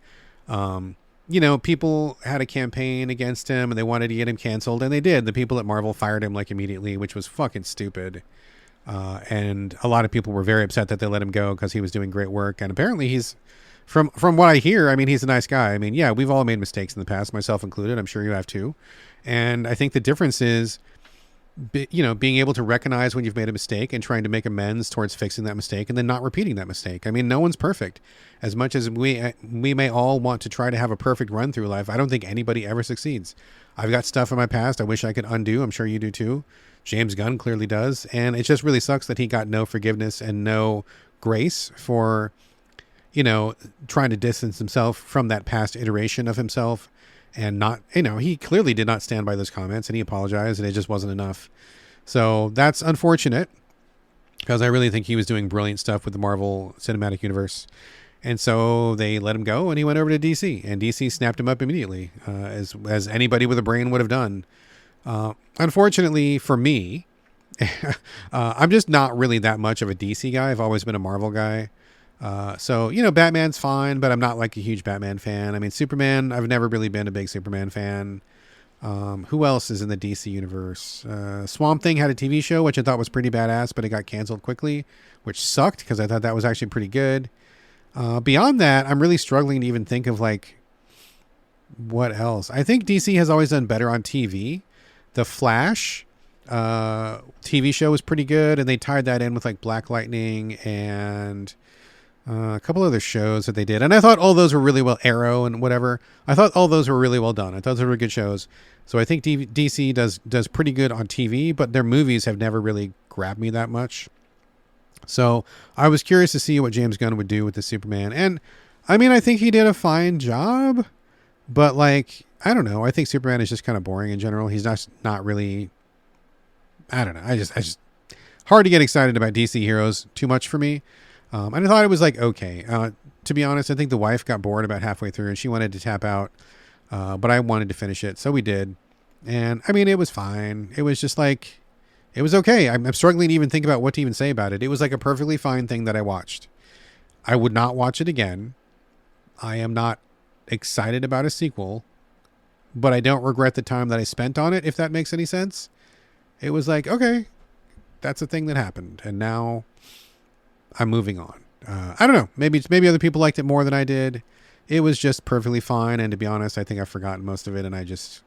people had a campaign against him, and they wanted to get him canceled, and they did. The people at Marvel fired him like immediately, which was fucking stupid. And a lot of people were very upset that they let him go because he was doing great work, and apparently he's, from what I hear, I mean, he's a nice guy. I mean, yeah, we've all made mistakes in the past, myself included. I'm sure you have too. And I think the difference is, being able to recognize when you've made a mistake and trying to make amends towards fixing that mistake and then not repeating that mistake. I mean, no one's perfect. As much as we may all want to try to have a perfect run through life, I don't think anybody ever succeeds. I've got stuff in my past I wish I could undo. I'm sure you do too. James Gunn clearly does. And it just really sucks that he got no forgiveness and no grace for, trying to distance himself from that past iteration of himself. And not, he clearly did not stand by those comments, and he apologized, and it just wasn't enough. So that's unfortunate, because I really think he was doing brilliant stuff with the Marvel Cinematic Universe. And so they let him go, and he went over to DC, and DC snapped him up immediately, as anybody with a brain would have done. Unfortunately for me, I'm just not really that much of a DC guy. I've always been a Marvel guy. So, Batman's fine, but I'm not like a huge Batman fan. I mean, Superman, I've never really been a big Superman fan. Who else is in the DC universe? Swamp Thing had a TV show, which I thought was pretty badass, but it got canceled quickly, which sucked because I thought that was actually pretty good. Beyond that, I'm really struggling to even think of like, what else? I think DC has always done better on TV. The Flash, TV show was pretty good, and they tied that in with like Black Lightning and a couple other shows that they did, and I thought all those were really well. Arrow and whatever. I thought all those were really well done. I thought those were good shows. So I think DC does pretty good on TV, but their movies have never really grabbed me that much. So I was curious to see what James Gunn would do with the Superman, and I mean, I think he did a fine job, but like, I don't know. I think Superman is just kind of boring in general. He's not really. I don't know. I just hard to get excited about DC heroes too much for me. And I thought it was like, okay, to be honest, I think the wife got bored about halfway through and she wanted to tap out. But I wanted to finish it. So we did. And I mean, it was fine. It was just like, it was okay. I'm struggling to even think about what to even say about it. It was like a perfectly fine thing that I watched. I would not watch it again. I am not excited about a sequel, but I don't regret the time that I spent on it, if that makes any sense. It was like, okay, that's a thing that happened. And now I'm moving on. I don't know. Maybe other people liked it more than I did. It was just perfectly fine. And to be honest, I think I've forgotten most of it. And I just,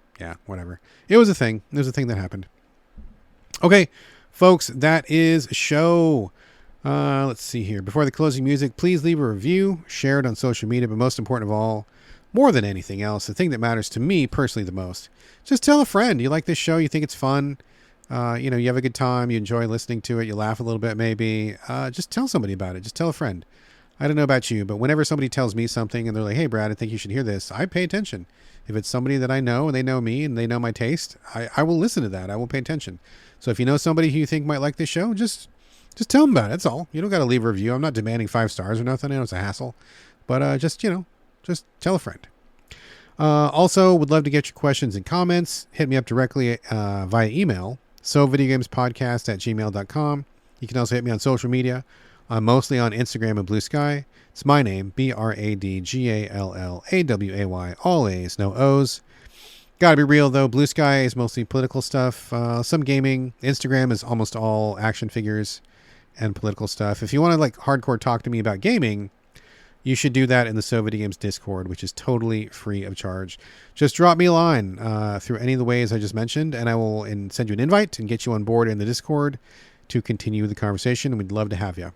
whatever. It was a thing. It was a thing that happened. Okay, folks, that is a show. Let's see here. Before the closing music, please leave a review, share it on social media, but most important of all, more than anything else, the thing that matters to me personally the most, just tell a friend you like this show, you think it's fun. You have a good time, you enjoy listening to it, you laugh a little bit maybe, just tell somebody about it. Just tell a friend. I don't know about you, but whenever somebody tells me something and they're like, hey, Brad, I think you should hear this, I pay attention. If it's somebody that I know and they know me and they know my taste, I will listen to that. I will pay attention. So if you know somebody who you think might like this show, just tell them about it. That's all. You don't got to leave a review. I'm not demanding 5 stars or nothing. I know it's a hassle. But just tell a friend. Also, would love to get your questions and comments. Hit me up directly via email, sovideogamespodcast@gmail.com. You can also hit me on social media. I'm mostly on Instagram and Blue Sky. It's my name, BradGallaway, all A's, no O's. Gotta be real, though. Blue Sky is mostly political stuff, some gaming. Instagram is almost all action figures and political stuff. If you want to hardcore talk to me about gaming, you should do that in the So Videogames Discord, which is totally free of charge. Just drop me a line through any of the ways I just mentioned, and I will send you an invite and get you on board in the Discord to continue the conversation, and we'd love to have you.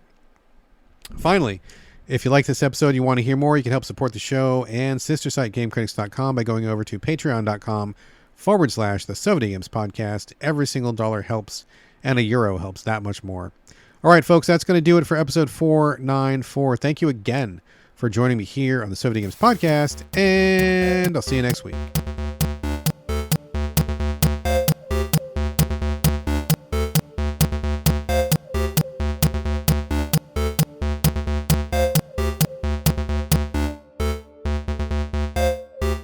Finally, if you like this episode, you want to hear more, you can help support the show and sister site GameCritics.com by going over to patreon.com/the So Videogames Podcast. Every single dollar helps, and €1 helps that much more. All right, folks, that's going to do it for episode 494. Thank you again for joining me here on the So Videogames Podcast, and I'll see you next week.